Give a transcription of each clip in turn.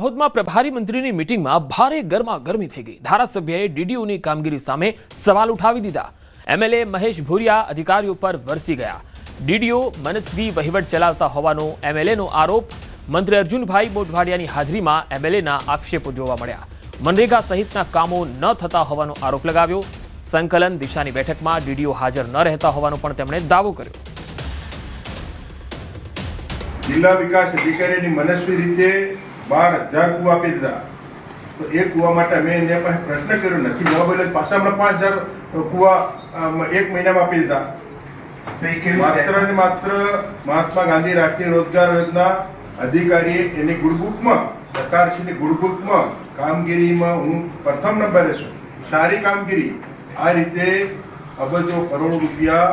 દાહોદમાં પ્રભારી મંત્રીની મીટિંગમાં ભારે ગરમાગરમી થઈ ગઈ। ધારાસભ્યએ ડીડીઓની કામગીરી સામે સવાલ ઉઠાવી દીધા। એમએલએ મહેશ ભુરિયા અધિકારીઓ પર વરસી ગયા। ડીડીઓ મનસ્વી વહીવટ ચલાવતા હોવાનો એમએલએનો આરોપ। મંત્રી અર્જુનભાઈ મોઢવાડિયાની હાજરીમાં એમએલએના આક્ષેપો જોવા મળ્યા। મનરેગા સહિતના કામો ન થતા હોવાનો આરોપ લગાવ્યો। સંકલન દિશાની બેઠકમાં ડીડીઓ હાજર ન રહેતા હોવાનો પણ તેમણે દાવો કર્યો। जिला विकास अधिकारी मनस्वी रीते 12,000 कुआ आपी दीधा। तो एक कुआ माटे मैं एने पासे प्रश्न कर्यो नथी जवाब એટલે પાછા હમણાં 5,000 कुआ एक મહિનામાં આપી દીધા। માત્ર ને માત્ર મહાત્મા ગાંધી રાષ્ટ્રીય રોજગાર યોજના અધિકારી એની ગુડબુકમાં સરકારશ્રીની ગુડબુકમાં કામગીરીમાં હું પ્રથમ નંબરે છું। સારી કામગીરી આ રીતે અબજો કરોડ રૂપિયા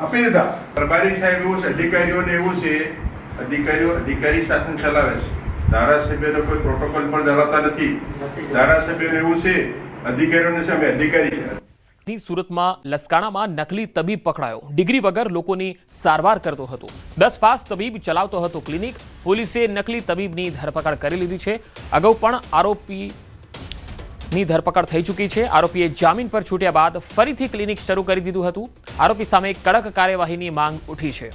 આપી દીધા। પ્રભારી સાહેબ એવું છે, અધિકારીઓને એવું છે, अधिकारियों अधिकारी शासन चलावे छे। धारासभ्य कोई प्रोटोकॉल पर धराता नहीं। धारासभ्य ने એવું છે અધિકારીઓને સામે અધિકારી છે। સુરતમાં લસકાણામાં નકલી તબીબ પકડાયો। ડિગ્રી વગર લોકોની સારવાર કરતો હતો। 10 પાસ તબીબ ચલાવતો હતો ક્લિનિક। પોલીસે નકલી તબીબની ધરપકડ કરી લીધી છે। અગાઉ પણ આરોપીની ધરપકડ થઈ ચૂકી છે। આરોપીએ જામીન પર છૂટ્યા બાદ ફરીથી ક્લિનિક શરૂ કરી દીધું હતું। આરોપી સામે કડક કાર્યવાહીની માંગ ઉઠી છે।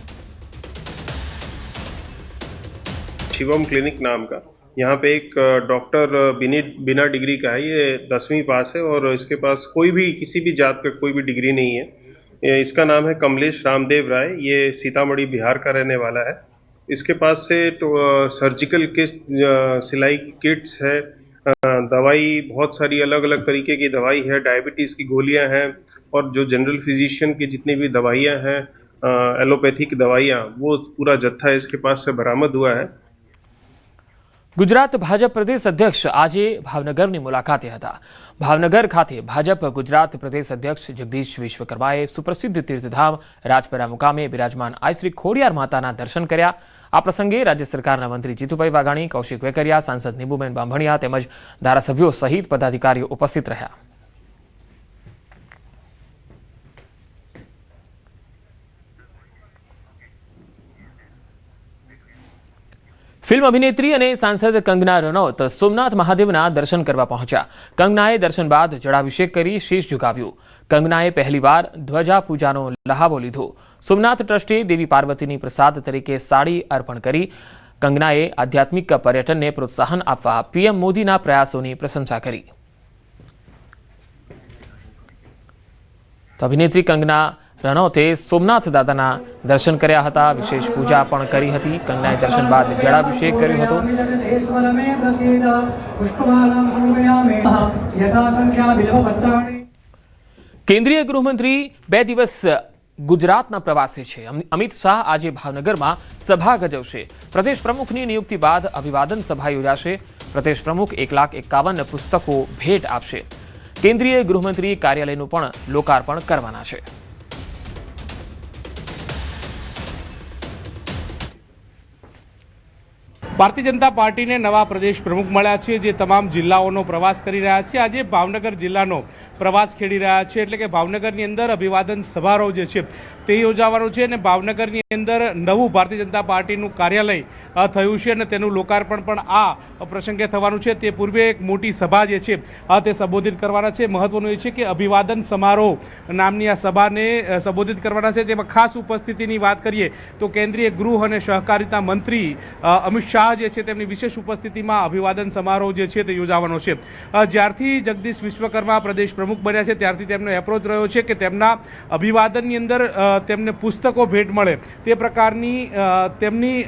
शिवम क्लिनिक नाम का यहाँ पे एक डॉक्टर बिना डिग्री का है। ये 10वीं पास है और इसके पास कोई भी किसी भी जात का कोई भी डिग्री नहीं है। इसका नाम है कमलेश रामदेव राय। ये सीतामढ़ी बिहार का रहने वाला है। इसके पास से सर्जिकल किट, सिलाई किट्स है, दवाई बहुत सारी अलग अलग तरीके की दवाई है, डायबिटीज़ की गोलियां हैं और जो जनरल फिजिशियन की जितनी भी दवाइयां हैं, एलोपैथिक दवाइयां, वो पूरा जत्था इसके पास से बरामद हुआ है। ગુજરાત ભાજપ પ્રદેશ અધ્યક્ષ આજે ભાવનગરની મુલાકાતે હતા। ભાવનગર ખાતે ભાજપ ગુજરાત પ્રદેશ અધ્યક્ષ જગદીશ વિશ્વકર્માએ સુપ્રસિદ્ધ તીર્થધામ રાજપરા મુકામે બિરાજમાન આઈ શ્રી ખોડિયાર માતાના દર્શન કર્યા। આ પ્રસંગે રાજ્ય સરકારના મંત્રી જીતુભાઈ વાઘાણી, કૌશિક વેકરિયા, સાંસદ નીબુબેન બાંભણિયા તેમજ ધારાસભ્યો સહિત પદાધિકારીઓ ઉપસ્થિત રહ્યા। फिल्म अभिनेत्री और सांसद कंगना रनौत सोमनाथ महादेवना दर्शन करवा पहुंचा। कंगनाए दर्शन बाद जलाभिषेक करी शीश झुकाव्યું। कंगनाए पहलीवार ध्वजा पूजानो लहावो लीधो। सोमनाथ ट्रस्टे देवी पार्वतीनी प्रसाद तरीके साड़ी अर्पण करी। कंगनाए आध्यात्मिक पर्यटन ने प्रोत्साहन आपवा पीएम मोदीना प्रयासोनी प्रशंसा करी। तो अभिनेत्री कंगना रनौते सोमनाथ दादाना दर्शन कर्या हता। विशेष पूजा पण करी हती। कंगनाए दर्शन बाद जलाभिषेक कर्यो हतो। केंद्रीय गृहमंत्री 2 દિવસ गुजरातना प्रवासे छे। अमित शाह आज भावनगर में सभा गजवशे। प्रदेश प्रमुखनी नियुक्ति बाद अभिवादन सभा योजाशे। प्रदेश प्रमुख 1,51 पुस्तकों भेट आपशे। केंद्रीय गृहमंत्री कार्यालयनुं पण लोकार्पण करवाना छे। भारतीय जनता पार्टी ने नवा प्रदेश प्रमुख मळ्या छे, जे तमाम जिल्लाओनो प्रवास करी रह्या छे। आज भावनगर जिल्लानो प्रवास खेडी रह्या छे, एटले के भावनगरनी अंदर अभिवादन समारोह जे छे ते योजाવાનો છે અને ભાવનગરની અંદર નવું ભારતીય જનતા પાર્ટીનું કાર્યાલય થયું છે અને તેનું લોકાર્પણ પણ આ પ્રસંગે થવાનું છે। તે પૂર્વે એક મોટી સભા જે છે તે સંબોધિત કરવાના છે। મહત્વનું એ છે કે અભિવાદન સમારોહ નામની આ સભાને સંબોધિત કરવાના છે। તેમાં ખાસ ઉપસ્થિતિની વાત કરીએ તો કેન્દ્રીય ગૃહ અને સહકારિતા મંત્રી અમિત શાહ જે છે તેમની વિશેષ ઉપસ્થિતિમાં અભિવાદન સમારોહ જે છે તે યોજાવાનો છે। જ્યારથી જગદીશ વિશ્વકર્મા પ્રદેશ પ્રમુખ બન્યા છે ત્યારથી તેમનો એપ્રોચ રહ્યો છે કે તેમના અભિવાદનની અંદર તેમને પુસ્તકો ભેટ મળે તે પ્રકારની તેમની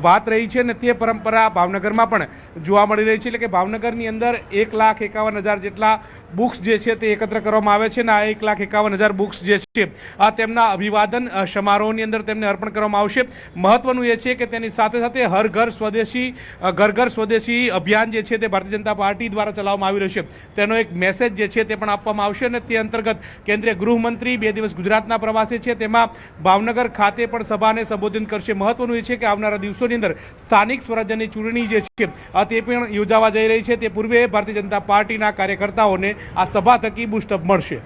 વાત રહી છે અને તે પરંપરા ભાવનગરમાં પણ જોવા મળી રહી છે। એટલે કે ભાવનગરની અંદર 1,51,000 જેટલા બુક્સ જે છે તે એકત્ર કરવામાં આવે છે અને આ 1,51,000 બુક્સ જે છે આ તેમના અભિવાદન સમારોહની અંદર તેમને અર્પણ કરવામાં આવશે। મહત્વનું એ છે કે તેની સાથે સાથે હર ઘર સ્વદેશી અભિયાન જે છે તે ભારતીય જનતા પાર્ટી દ્વારા ચલાવવામાં આવી રહ્યું છે। તેનો એક મેસેજ જે છે તે પણ આપવામાં આવશે અને તે અંતર્ગત કેન્દ્રીય ગૃહમંત્રી 2 દિવસ ગુજરાતના પ્રવાસે છે, તેમાં ભાવનગર ખાતે પણ સભાને સંબોધન કરશે। મહત્વનું એ છે કે આવનારા દિવસોની અંદર સ્થાનિક સ્વરાજ્યની ચૂંટણી જે છે તે પણ યોજાવા જઈ રહી છે। તે પૂર્વે ભારતીય જનતા પાર્ટીના કાર્યકર્તાઓને આ સભા થકી બૂસ્ટઅપ મળશે।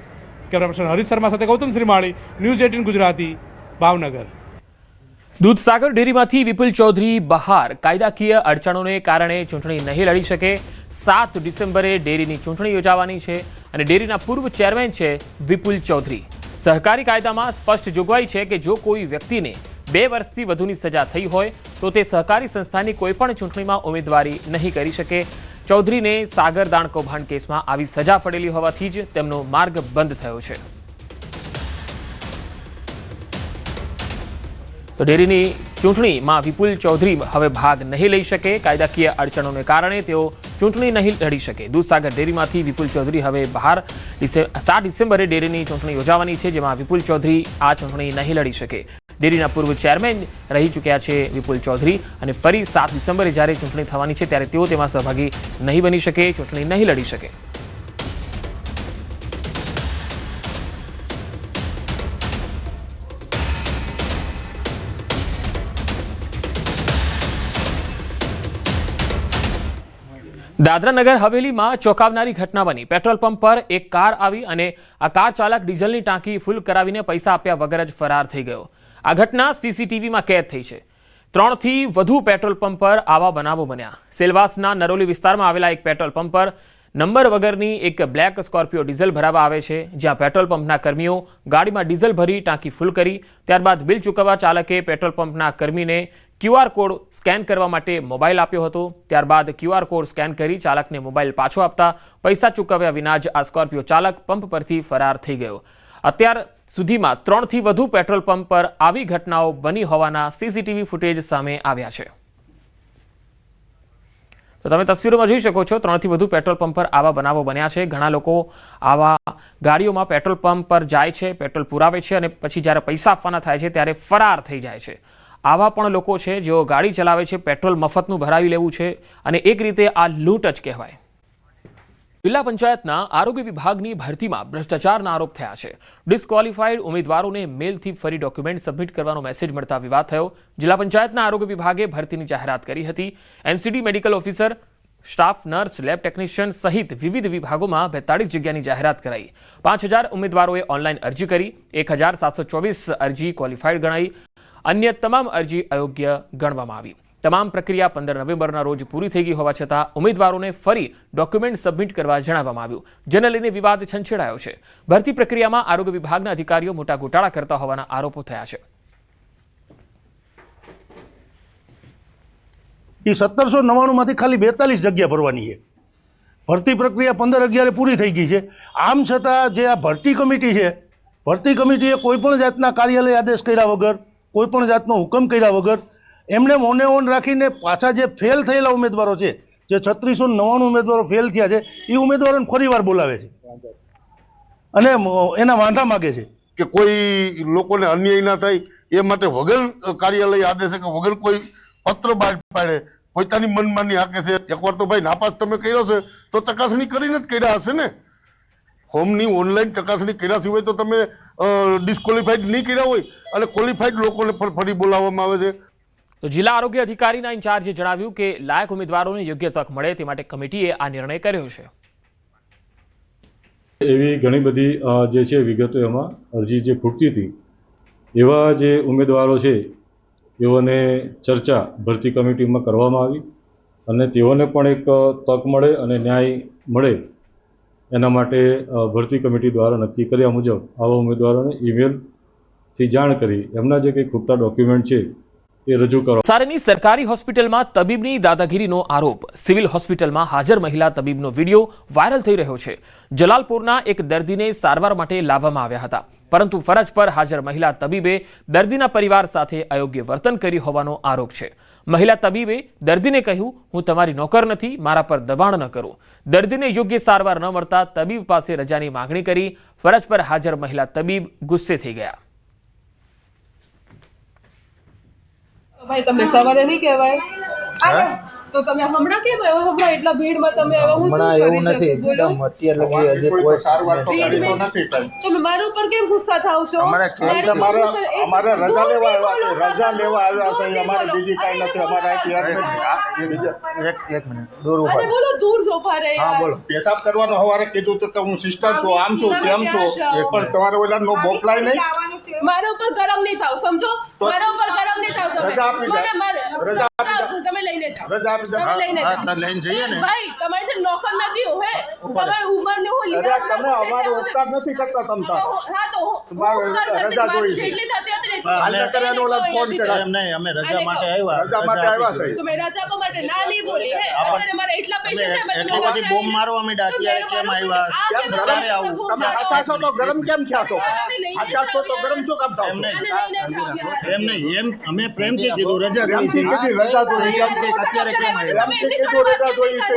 કેમેરા પર્સન હરીશ શર્મા સાથે ગૌતમ શ્રીમાળી, ન્યૂઝ 18 ગુજરાતી, ભાવનગર। દૂધસાગર ડેરીમાંથી વિપુલ ચૌધરી બહાર કાયદાકીય અડચણોને કારણે ચૂંટણી નહીં લડી શકે। 7 ડિસેમ્બરે ડેરીની ચૂંટણી યોજાવાની છે અને ડેરીના પૂર્વ ચેરમેન છે વિપુલ ચૌધરી। સહકારી કાયદામાં સ્પષ્ટ જોગવાઈ છે કે જો કોઈ વ્યક્તિને 2 વર્ષથી વધુની સજા થઈ હોય તો તે સહકારી સંસ્થાની કોઈપણ ચૂંટણીમાં ઉમેદવારી નહીં કરી શકે। ચૌધરીને સાગર દાણ કૌભાંડ કેસમાં આવી સજા પડેલી હોવાથી જ તેમનો માર્ગ બંધ થયો છે। તો ડેરીની ચૂંટણીમાં વિપુલ ચૌધરી હવે ભાગ નહીં લઈ શકે। કાયદાકીય અડચણોને કારણે તેઓ ચૂંટણી નહીં લડી શકે। દૂધસાગર ડેરીમાંથી વિપુલ ચૌધરી હવે બહાર 7 ડિસેમ્બરે ડેરીની ચૂંટણી યોજાવાની છે, જેમાં વિપુલ ચૌધરી આ ચૂંટણી નહીં લડી શકે। ડેરીના પૂર્વ ચેરમેન રહી ચૂક્યા છે વિપુલ ચૌધરી અને ફરી 7 ડિસેમ્બરે જ્યારે ચૂંટણી થવાની છે ત્યારે તેઓ તેમાં સહભાગી નહીં બની શકે, ચૂંટણી નહીં લડી શકે। દાદરા નગર હવેલીમાં ચોંકાવનારી ઘટના બની। પેટ્રોલ પંપ પર એક કાર આવી અને આ કાર ચાલક ડીઝલની ટાંકી ફૂલ કરાવીને પૈસા આપ્યા વગર જ ફરાર થઈ ગયો। આ ઘટના સીસીટીવીમાં કેદ થઈ છે। 3 થી વધુ પેટ્રોલ પંપ પર આવા બનાવો બન્યા। સેલવાસના નરોલી વિસ્તારમાં આવેલા એક પેટ્રોલ પંપ પર નંબર વગરની એક બ્લેક સ્કોર્પિયો ડીઝલ ભરાવા આવે છે, જ્યાં પેટ્રોલ પંપના કર્મીઓ ગાડીમાં ડીઝલ ભરી ટાંકી ફૂલ કરી ત્યારબાદ બિલ ચૂકવવા ચાલકે પેટ્રોલ પંપના કર્મીને QR કોડ સ્કેન કરવા માટે મોબાઈલ આપ્યો હતો। ત્યારબાદ QR કોડ સ્કેન કરી ચાલકને મોબાઈલ પાછો આપતા પૈસા ચૂકવ્યા વિના જ આ સ્કોર્પિયો ચાલક પંપ પરથી ફરાર થઈ ગયો। અત્યાર સુધીમાં 3 થી વધુ પેટ્રોલ પંપ પર આવી ઘટનાઓ બની હોવાના સીસીટીવી ફૂટેજ સામે આવ્યા છે। તો તમે તસવીરોમાં જોઈ શકો છો, 3 થી વધુ પેટ્રોલ પંપ પર આવા બનાવો બન્યા છે। ઘણા લોકો આવા ગાડીઓમાં પેટ્રોલ પંપ પર જાય છે, પેટ્રોલ પુરાવે છે અને પછી જ્યારે પૈસા આપવાના થાય છે ત્યારે ફરાર થઈ જાય છે। આવા પણ લોકો છે જેઓ ગાડી ચલાવે છે, પેટ્રોલ મફતનું ભરાવી લેવું છે અને એક રીતે આ લૂંટ જ કહેવાય। જિલ્લા પંચાયતના આરોગ્ય વિભાગની ભરતીમાં ભ્રષ્ટાચારના આરોપ થયા છે। ડિસ્ક્વોલિફાઈડ ઉમેદવારોને મેલથી ફરી ડોક્યુમેન્ટ સબમિટ કરવાનો મેસેજ મળતા વિવાદ થયો। જિલ્લા પંચાયતના આરોગ્ય વિભાગે ભરતીની જાહેરાત કરી હતી। NCD medical officer, staff nurse, lab technician સહિત વિવિધ વિભાગોમાં 42 જગ્યાની જાહેરાત કરાઈ। 5000 ઉમેદવારોએ ઓનલાઈન અરજી કરી। 1724 અરજી ક્વોલિફાઈડ ગણાઈ। અન્ય તમામ અરજી અયોગ્ય ગણવામાં આવી। તમામ પ્રક્રિયા 15 નવેમ્બરના રોજ પૂરી થઈ ગઈ હોવા છતાં ઉમેદવારોને ફરી ડોક્યુમેન્ટ સબમિટ કરવા જણાવવામાં આવ્યું, જેને લઈને વિવાદ છંછેડાયો છે। ભરતી પ્રક્રિયામાં આરોગ્ય વિભાગના અધિકારીઓ મોટા ગોટાળા કરતા હોવાના આરોપો થયા છે। એ 1799માંથી ખાલી 42 જગ્યા ભરવાની છે। ભરતી પ્રક્રિયા 15/11 પૂરી થઈ ગઈ છે। આમ છતાં જે આ ભરતી કમિટી છે, ભરતી કમિટીએ કોઈ પણ જાતના કાર્યાલય આદેશ કર્યા વગર, કોઈ પણ જાતનો હુકમ કર્યા વગર એમણે મોને ઓન રાખીને પાછા જે ફેલ થયેલા ઉમેદવારો છે, જે 3699 ઉમેદવારો ફેલ થયા છે, એ ઉમેદવારોને ફરીવાર બોલાવે છે અને એના વાંધા માગે છે કે કોઈ લોકોને અન્યાય ના થાય એ માટે વગર કાર્યાલય આદેશે કે વગર કોઈ પત્ર બહાર પાડે પોતાની મનમાની હાકે છે। એકવાર તો ભાઈ નાપાસ તમે કર્યો છે તો ચકાસણી કરીને જ કર્યા હશે ને। ફોર્મની ઓનલાઈન ચકાસણી કર્યા સિવાય તો તમે ડિસ્ક્વોલિફાઈડ નહીં કર્યા હોય અને ક્વોલિફાઈડ લોકોને ફરી બોલાવવામાં આવે છે। તો જિલ્લા આરોગ્ય અધિકારીના ઇન્ચાર્જે જણાવ્યું કે લાયક ઉમેદવારોને યોગ્ય તક મળે તે માટે કમિટીએ આ નિર્ણય કર્યો છે। એવી ઘણી બધી જે છે વિગતો એમાં અરજી જે ખૂટતી હતી એવા જે ઉમેદવારો છે તેઓને ચર્ચા ભરતી કમિટીમાં કરવામાં આવી અને તેઓને પણ એક તક મળે અને ન્યાય મળે એના માટે ભરતી કમિટી દ્વારા નક્કી કર્યા મુજબ આવા ઉમેદવારોને ઈમેલથી જાણ કરી એમના જે કંઈ ખૂટતા ડોક્યુમેન્ટ છે એ રજૂ કરો। નવસારીની સરકારી હોસ્પિટલમાં તબીબની દાદાગીરીનો આરોપ। સિવિલ હોસ્પિટલમાં હાજર મહિલા તબીબનો વિડીયો વાયરલ થઈ રહ્યો છે। જલાલપુરના એક દર્દીને સારવાર માટે લાવવામાં આવ્યા હતા, પરંતુ ફરજ પર હાજર મહિલા તબીબે દર્દીના પરિવાર સાથે અયોગ્ય વર્તન કર્યું હોવાનો આરોપ છે। મહિલા તબીબે દર્દીને કહ્યું, હું તમારી નોકર નથી, મારા પર દબાણ ન કરો। દર્દીને યોગ્ય સારવાર ન મળતા તબીબ પાસે રજાની માંગણી કરી। ફરજ પર હાજર મહિલા તબીબ ગુસ્સે થઈ ગયા। ભાઈ તમે સવારે નહીં કહેવાય તો તમે હમણાં કેમ આવ્યો? હમણાં એટલા ભીડમાં તમે આવ્યો? હું હમણાં એવું નથી મેડમ, અત્યારે લગી હજી કોઈ સારવાર તો નથી થઈ। તમે મારા ઉપર કેમ ગુસ્સા થાવ છો? અમારે રજા લેવા આવ્યા છે, અમારે બીજી કાંઈ નથી। અમારે એક મિનિટ દૂર ઉભા અરે બોલો, દૂર ઉભા રહે। હા બોલો। પેશાબ કરવાનો સવારે કીધું તો કે હું સિસ્ટર છું, આમ છું, તેમ છું, પણ તમારે ઓલા નો મોકલાય નહીં। મારા ઉપર ગરમ નહીં થાવ, સમજો? મારા ઉપર ગરમ નહીં થાવ તમે. રજા આપી દે. રજા આપી દે. જાઓ, તમે લઈને જાઓ. રજા આપી દે. તમે લઈને જાઓ. હા, લઈને જઈએ ને. ભાઈ તમારે છે નોકર નથી હે, તમારી ઉંમર ને હું અરે તમે અમારો ઉપકાર નથી કરતા તમતા. હા તો તમારે રજા જોઈ છે. જેટલી થતી હતી ને હાલે કરે એનો ઓલા ફોન કરે. એમ નહીં, અમે રજા માટે આવ્યા. રજા માટે આવ્યા છે. તમે રજા આપવા માટે ના નહીં બોલી હે. અત્યારે મારા એટલા પેશન્ટ છે, મેં એટલી બધી બોમ્બ મારવા માંડ્યા, અત્યારે કેમ આવ્યા? કેમ ગરમ આવું? તમે આછા છો તો ગરમ કેમ થયા છો? આછા છો તો ગરમ શું કામ થાવ? એમ નહીં, એમ નહીં, એમ અમે પ્રેમથી કીધું રજા જોઈ છે. પ્રેમથી કીધું રજા જોઈ છે. અત્યારે કેમ આવ્યા? પ્રેમથી કીધું રજા જોઈ છે.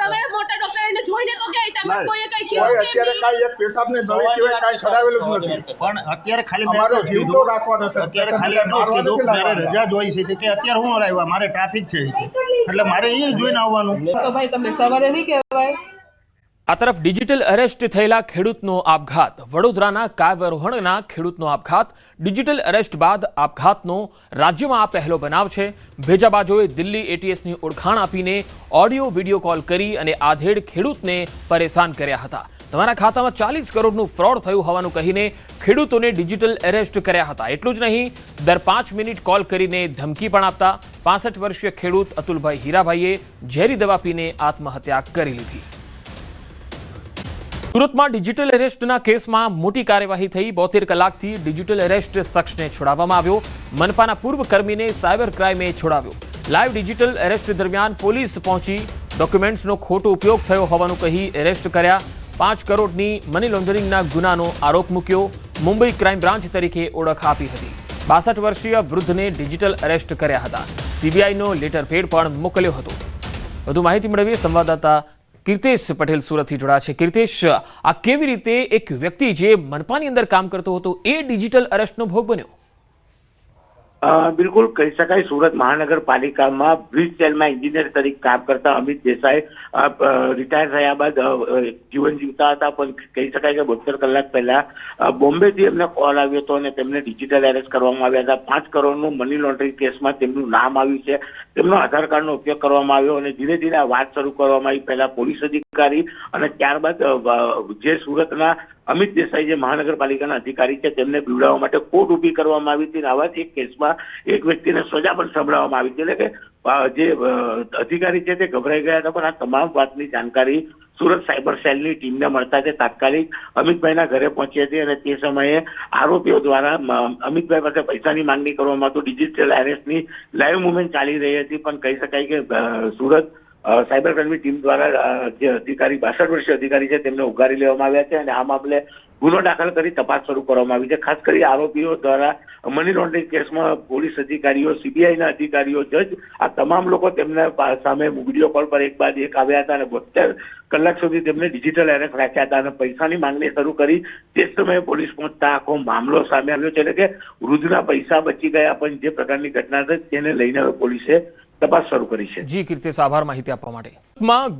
તમે મોટા ડોક્ટર એને જોઈને તો ગયા તમે કોઈએ કઈ કોઈ કીધું અત્યારે કાંઈ એક પેશાબની નળી સિવાય કાંઈ છડાવેલું જ નથી. પણ અત્યારે ખાલી મેં અમારો એટલું જ જીવ તો કીધું. રાખવાનો છે. અત્યારે ખાલી એટલું જ કીધું કે મારે રજા જોઈ છે. કે અત્યારે હું આવ્યા, મારે ટ્રાફિક છે, એટલે મારે અહીંયા જોઈને આવવાનું. તો ભાઈ તમે સવારે નહીં કહેવાય. આ તરફ ડિજિટલ અરેસ્ટ થયેલા ખેડૂતનો આપઘાત. વડોદરાના કાયવરોહણના ખેડૂતનો આપઘાત. ડિજિટલ અરેસ્ટ બાદ આપઘાતનો રાજ્યમાં આ પહેલો બનાવ છે. ભેજાબાજોએ દિલ્હી એટીએસની ઓળખાણ આપીને ઓડિયો વિડીયો કોલ કરી અને આધેડ ખેડૂતને પરેશાન કર્યા હતા. તમારા ખાતામાં 40 કરોડનું ફ્રોડ થયું હોવાનું કહીને ખેડૂતોને ડિજિટલ એરેસ્ટ કર્યા હતા. એટલું જ નહીં, દર 5 મિનિટ કોલ કરીને ધમકી પણ આપતા. 65 વર્ષીય ખેડૂત અતુલભાઈ હીરાભાઈએ ઝેરી દવા પીને આત્મહત્યા કરી લીધી. સુરતમાં ડિજિટલ એરેસ્ટના કેસમાં મોટી કાર્યવાહી થઈ. 72 કલાકથી ડિજિટલ એરેસ્ટ શખ્સને છોડાવવામાં આવ્યો. મનપાના પૂર્વ કર્મીને સાયબર ક્રાઇમે છોડાવ્યો. લાઈવ ડિજિટલ એરેસ્ટ દરમિયાન પોલીસ પહોંચી ડોક્યુમેન્ટ્સનો ખોટો ઉપયોગ થયો હોવાનું કહી એરેસ્ટ કર્યા. 5 કરોડની મની લોન્ડરિંગના ગુનાનો આરોપ મૂક્યો. મુંબઈ ક્રાઇમ બ્રાન્ચ તરીકે ઓળખ આપી હતી. 62 વર્ષીય વૃદ્ધને ડિજિટલ એરેસ્ટ કર્યા હતા. સીબીઆઈનો લેટર પેડ પણ મોકલ્યો હતો. વધુ માહિતી મેળવીએ સંવાદદાતા કીર્તેશ પટેલ સુરતથી જોડાયા છે. કીર્તેશ, આ કેવી રીતે એક વ્યક્તિ જે મનપાની અંદર કામ કરતો હતો એ ડિજિટલ અરેસ્ટનો ભોગ બન્યો? બિલકુલ કહી શકાય, સુરત મહાનગરપાલિકામાં બ્રિજ સેલમાં એન્જિનિયર તરીકે કામ કરતા અમિત દેસાઈ રિટાયર થયા બાદ જીવન જીવતા હતા. પણ કહી શકાય કે 72 કલાક પહેલા બોમ્બેથી એમને કોલ આવ્યો હતો અને તેમને ડિજિટલ એરેસ્ટ કરવામાં આવ્યા હતા. 5 કરોડનું મની લોન્ડરિંગ કેસમાં તેમનું નામ આવ્યું છે. તેમનો આધાર કાર્ડનો ઉપયોગ કરવામાં આવ્યો અને ધીરે ધીરે આ વાત શરૂ કરવામાં આવી. પહેલા પોલીસ અધિકારી અને ત્યારબાદ જે સુરતના અમિત દેસાઈ જે મહાનગરપાલિકાના અધિકારી છે તેમને બીવડાવવા માટે કોર્ટ ઊભી કરવામાં આવી હતી. આવા જ એક કેસમાં એક વ્યક્તિને સજા પણ સંભળાવવામાં આવી હતી. એટલે કે જે અધિકારી છે તે ગભરાઈ ગયા હતા. પણ આ તમામ વાતની જાણકારી સુરત સાયબર સેલની ટીમને મળતા તે તાત્કાલિક અમિતભાઈના ઘરે પહોંચી હતી અને તે સમયે આરોપીઓ દ્વારા અમિતભાઈ પાસે પૈસાની માંગણી કરવામાં આવતું. ડિજિટલ એરેસ્ટની લાઈવ મુવમેન્ટ ચાલી રહી હતી. પણ કહી શકાય કે સુરત સાયબર ક્રાઇમની ટીમ દ્વારા જે અધિકારી 62 વર્ષીય અધિકારી છે તેમને ઉગારી લેવામાં આવ્યા છે અને આ મામલે ગુનો દાખલ કરી તપાસ શરૂ કરવામાં આવી છે. ખાસ કરી આરોપીઓ દ્વારા મની લોન્ડરિંગ કેસમાં પોલીસ અધિકારીઓ, સીબીઆઈના અધિકારીઓ, જજ, આ તમામ લોકો તેમના સામે વિડીયો કોલ પર એક બાદ એક આવ્યા હતા અને 72 કલાક સુધી તેમને ડિજિટલ એરેસ્ટ રાખ્યા હતા અને પૈસાની માંગણી શરૂ કરી. તે સમયે પોલીસ પહોંચતા આખો મામલો સામે આવ્યો છે. એટલે કે વૃદ્ધના પૈસા બચી ગયા, પણ જે પ્રકારની ઘટના થઈ તેને લઈને હવે પોલીસે તપાસ શરૂ કરી છે. જી કીર્તેશ, આભાર માહિતી આપવા માટે.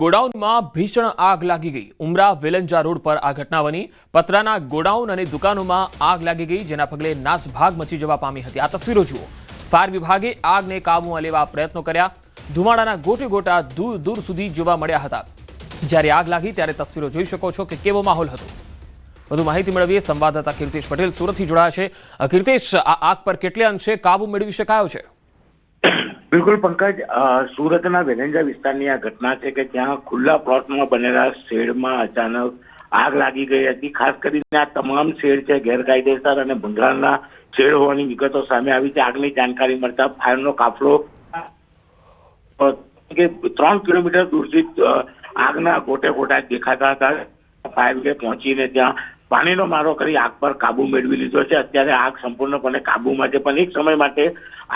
ગોડાઉનમાં ભીષણ આગ લાગી ગઈ. ઉમરા વેલંજા રોડ પર આ ઘટના બની. પતરાના ગોડાઉન અને દુકાનોમાં આગ લાગી ગઈ, જેના પગલે નાસભાગ મચી જવા પામી હતી. આ તસવીરો જુઓ. ફાયર વિભાગે આગને કાબૂમાં લેવા પ્રયત્નો કર્યા. ધુમાડાના ગોટે ગોટા દૂર દૂર સુધી જોવા મળ્યા હતા. જ્યારે આગ લાગી ત્યારે તસવીરો જોઈ શકો છો કે કેવો માહોલ હતો. વધુ માહિતી મેળવીએ સંવાદદાતા કીર્તેશ પટેલ સુરતથી જોડાયા છે. કીર્તેશ, આ આગ પર કેટલે અંશે કાબુ મેળવી શકાયો છે? બિલકુલ પંકજ, સુરતના વેલંજા વિસ્તારની આ ઘટના છે કે ત્યાં ખુલ્લા પ્લોટમાં બનેલા શેડમાં અચાનક આગ લાગી ગઈ હતી. ખાસ કરીને આ તમામ શેડ છે ગેરકાયદેસર અને ભંગારના શેડ હોવાની વિગતો સામે આવી છે. આગની જાણકારી મળતા ફાયરનો કાફલો 3 કિલોમીટર દૂરથી આગના ગોટે ગોટા દેખાતા હતા. ફાયર બ્રિગેડ પહોંચીને ત્યાં પાણીનો મારો કરી આગ પર કાબુ મેળવી લીધો છે. અત્યારે આગ સંપૂર્ણપણે કાબુમાં છે. પણ એક સમય માટે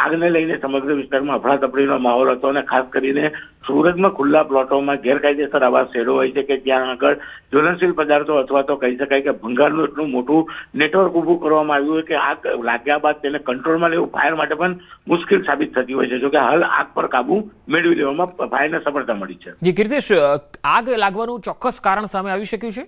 આગને લઈને સમગ્ર વિસ્તારમાં અફડાતફડીનો માહોલ હતો અને ખાસ કરીને સુરતમાં ખુલ્લા પ્લોટોમાં ગેરકાયદેસર આવા શેડો હોય છે કે જ્યાં આગળ જ્વલનશીલ પદાર્થો અથવા તો કહી શકાય કે ભંગારનું એટલું મોટું નેટવર્ક ઊભું કરવામાં આવ્યું હોય કે આગ લાગ્યા બાદ તેને કંટ્રોલમાં લેવું ફાયર માટે પણ મુશ્કેલ સાબિત થતી હોય છે. જોકે હાલ આગ પર કાબુ મેળવી લેવામાં ફાયરને સફળતા મળી છે. જી કીર્તેશ, આગ લાગવાનું ચોક્કસ કારણ સામે આવી શક્યું છે?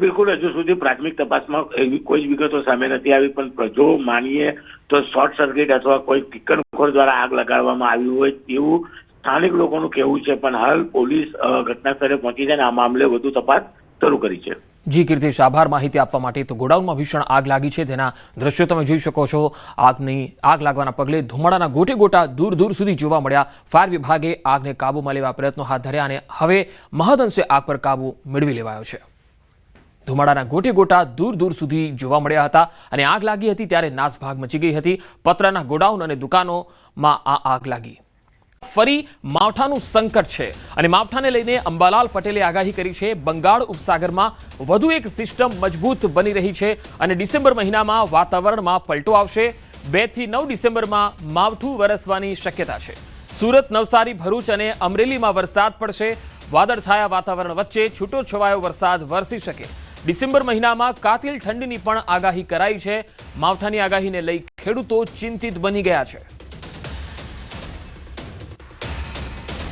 બિલકુલ, હજુ સુધી પ્રાથમિક તપાસમાં એવી કોઈ જ વિગતો સામે નથી આવી. પણ જો માનીએ તો શોર્ટ સર્કિટ અથવા કોઈ ટીકરખોર દ્વારા આગ લગાડવામાં આવી હોય તેવું સ્થાનિક લોકોનું કહેવું છે. પણ હાલ પોલીસ ઘટના સ્થળે પહોંચી છે અને આ મામલે વધુ તપાસ શરૂ કરી છે. જી કીર્તિશ, આભાર માહિતી આપવા માટે। તો ગોડાઉનમાં ભીષણ આગ લાગી છે, તેના દ્રશ્યો તમે જોઈ શકો છો। આગ લાગવાના પગલે ધુમાડાના ગોટે ગોટા દૂર દૂર સુધી જોવા મળ્યા। ફાયર વિભાગે આગને કાબૂમાં લેવા પ્રયત્નો હાથ ધર્યા અને હવે મહદઅંશે આગ પર કાબુ મેળવી લેવાયો છે। ધુમાડાના ગોટે ગોટા દૂર દૂર સુધી જોવા મળ્યા હતા અને આગ લાગી હતી ત્યારે નાસભાગ મચી ગઈ હતી। પતરાના ગોડાઉન અને દુકાનોમાં આ આગ લાગી। ફરી માવઠાનું સંકટ છે અને માવઠાને લઈને અંબાલાલ પટેલે આગાહી કરી છે। બંગાળ ઉપસાગરમાં વધુ એક સિસ્ટમ મજબૂત બની રહી છે અને ડિસેમ્બર મહિનામાં વાતાવરણમાં પલટો આવશે। 2 થી 9 ડિસેમ્બરમાં માવઠું વરસવાની શક્યતા છે। સુરત, નવસારી, ભરૂચ અને અમરેલીમાં વરસાદ પડશે। વાદળછાયા વાતાવરણ વચ્ચે છૂટો છવાયો વરસાદ વરસી શકે। ડિસેમ્બર મહિનામાં કાતિલ ઠંડીની પણ આગાહી કરાઈ છે। માવઠાની આગાહીને લઈ ખેડૂતો ચિંતિત બની ગયા છે।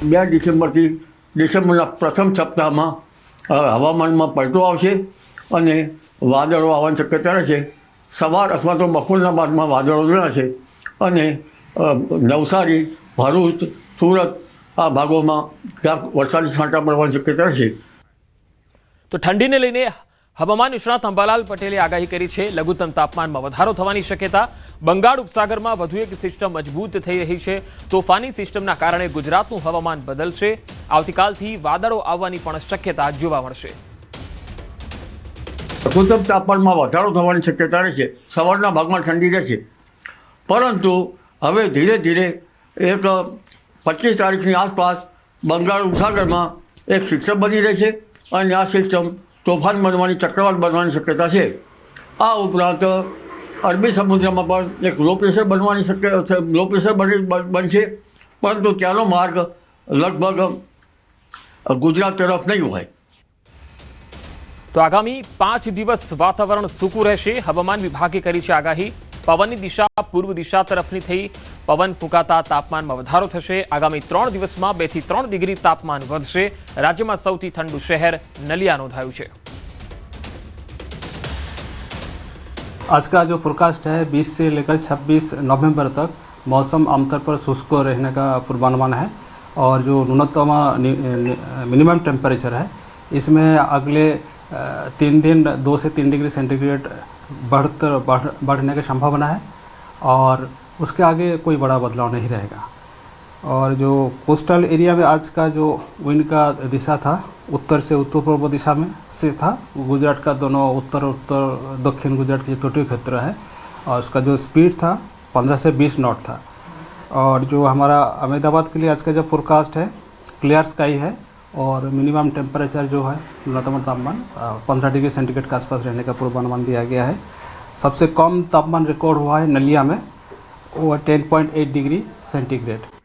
2 ડિસેમ્બરથી ડિસેમ્બરના પ્રથમ સપ્તાહમાં હવામાનમાં પલટો આવશે અને વાદળો આવવાની શક્યતા રહેશે। સવાર અથવા તો બપોરના બાદમાં વાદળો જણાશે અને નવસારી, ભરૂચ, સુરત આ ભાગોમાં ક્યાંક વરસાદી છાંટા પડવાની શક્યતા રહેશે। તો ઠંડીને લઈને હવામાન નિષ્ણાત અંબાલાલ પટેલે આગાહી કરી છે। લઘુત્તમ તાપમાનમાં વધારો થવાની શક્યતા। બંગાળ ઉપસાગરમાં વધુ એક સિસ્ટમ મજબૂત થઈ રહી છે। તોફાની સિસ્ટમના કારણે ગુજરાતનું હવામાન બદલશે। આવતીકાલથી વાદળો આવવાની પણ શક્યતા જોવા મળશે। લઘુત્તમ તાપમાનમાં વધારો થવાની શક્યતા રહેશે। સવારના ભાગમાં ઠંડી રહેશે, પરંતુ હવે ધીરે ધીરે એક 25 તારીખની આસપાસ બંગાળ ઉપસાગરમાં એક સિસ્ટમ બની રહેશે અને આ સિસ્ટમ તોફાન બનવાની, ચક્રવાત બનવાની શક્યતા છે। આ ઉપરાંત અરબી સમુદ્રમાં પણ એક લો પ્રેશર બનવાની શક્યતા, લો પ્રેશર બનશે, પરંતુ ત્યાંનો માર્ગ લગભગ ગુજરાત તરફ નહીં હોય। તો આગામી 5 દિવસ વાતાવરણ સૂકું રહેશે। હવામાન વિભાગે કરી છે આગાહી। પવનની દિશા પૂર્વ દિશા તરફની થઈ પવન ફૂંકાતા તાપમાનમાં વધારો થશે। આગામી 3 દિવસમાં 2 થી 3 ડિગ્રી તાપમાન વધશે। રાજ્યમાં સૌથી ઠંડુ શહેર નલિયા નોંધાયું છે। आज का जो फोरकास्ट है 20 से लेकर 26 नवंबर तक मौसम आमतौर पर शुष्क रहने का पूर्वानुमान है और जो न्यूनतम मिनिमम टेम्परेचर है इसमें अगले 3 दिन 2 से 3 डिग्री सेंटीग्रेड बढ़ने की संभावना है और उसके आगे कोई बड़ा बदलाव नहीं रहेगा। और जो कोस्टल एरिया में आज का जो विंड का दिशा था उत्तर से उत्तर पूर्व दिशा में से था। गुजरात का दोनों उत्तर दक्षिण गुजरात के जो तटीय क्षेत्र है और उसका जो स्पीड था 15 से 20 नॉट था। और जो हमारा अहमदाबाद के लिए आज का जो फोरकास्ट है क्लियर स्काई है और मिनिमम टेम्परेचर जो है न्यूनतम तापमान 15 डिग्री सेंटीग्रेड के आसपास रहने का पूर्वानुमान दिया गया है। सबसे कम तापमान रिकॉर्ड हुआ है नलिया में, वो 10.8 डिग्री सेंटीग्रेड।